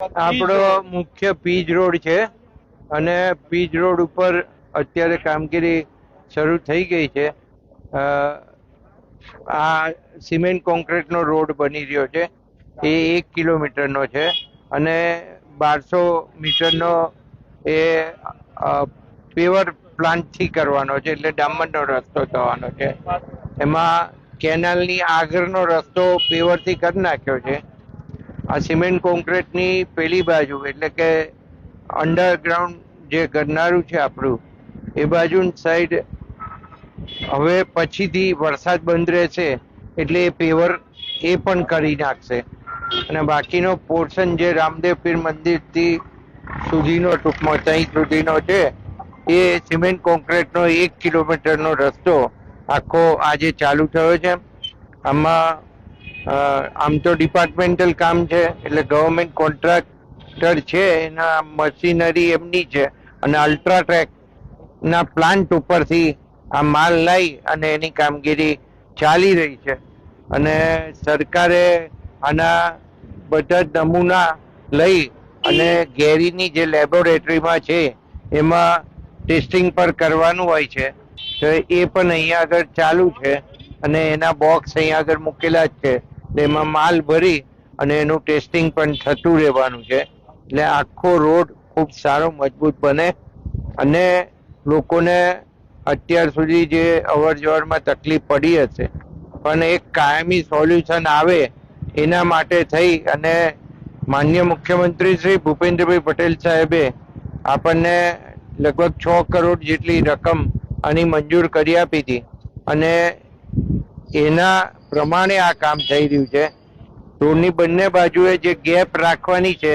આપણો મુખ્ય પીજ રોડ છે અને પીજ રોડ ઉપર અત્યારે કામગીરી શરૂ થઈ ગઈ છે. આ સિમેન્ટ કોન્ક્રીટનો રોડ બની રહ્યો છે. એ 1 કિલોમીટરનો છે અને 1200 મીટરનો એ પેવર પ્લાન્ટથી કરવાનો છે, એટલે ડામરનો રસ્તો થવાનો છે. એમાં કેનાલની આગળનો રસ્તો પેવરથી કરી નાખ્યો છે. આ સિમેન્ટ કોન્ક્રીટની પેલી બાજુ એટલે કે અંડરગ્રાઉન્ડ જે ગરનારું છે આપણું, એ બાજુ સાઈડ હવે પછીથી વરસાદ બંધ રહેશે એટલે એ પેવર એ પણ કરી નાખશે અને બાકીનો પોર્શન જે રામદેવ પીર મંદિરથી સુધીનો ટૂંકમાં ત્યાં સુધીનો છે એ સિમેન્ટ કોન્ક્રીટનો 1 કિલોમીટરનો રસ્તો આખો આજે ચાલુ થયો છે. આમાં આમ તો ડિપાર્ટમેન્ટલ કામ છે એટલે ગવર્મેન્ટ કોન્ટ્રાક્ટર છે, એના મશીનરી એમની છે અને અલ્ટ્રાટેક ના પ્લાન્ટ ઉપરથી આ માલ લઈ અને એની કામગીરી ચાલી રહી છે. અને સરકારે આના બધા જ નમૂના લઈ અને ઘેરીની જે લેબોરેટરીમાં છે એમાં ટેસ્ટિંગ પર કરવાનું હોય છે, તો એ પણ અહીંયા આગળ ચાલુ છે અને એના બોક્સ અહીંયા આગળ મૂકેલા જ છે. એમાં માલ ભરી અને એનું ટેસ્ટિંગ પણ થતું રહેવાનું છે. એટલે આખો રોડ ખૂબ સારો મજબૂત બને અને લોકોને અત્યાર સુધી જે અવર જવરમાં તકલીફ પડી હશે પણ એક કાયમી સોલ્યુશન આવે એના માટે થઈ અને માનનીય મુખ્યમંત્રી શ્રી ભૂપેન્દ્રભાઈ પટેલ સાહેબે આપણને લગભગ 6 કરોડ જેટલી રકમ આની મંજૂર કરી આપી હતી અને એના પ્રમાણે આ કામ થઈ રહ્યું છે. રોડની બંને બાજુએ જે ગેપ રાખવાની છે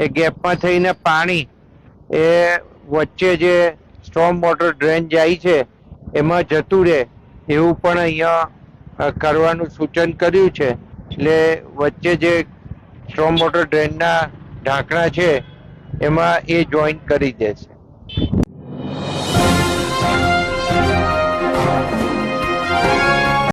એ ગેપમાં થઈને પાણી એ વચ્ચે જે સ્ટોર્મ વોટર ડ્રેન જાય છે એમાં જતું રહે એવું પણ અહીંયા કરવાનું સૂચન કર્યું છે. એટલે વચ્ચે જે સ્ટોર્મ વોટર ડ્રેનના ઢાંકણા છે એમાં એ જોઈન્ટ કરી દેશે.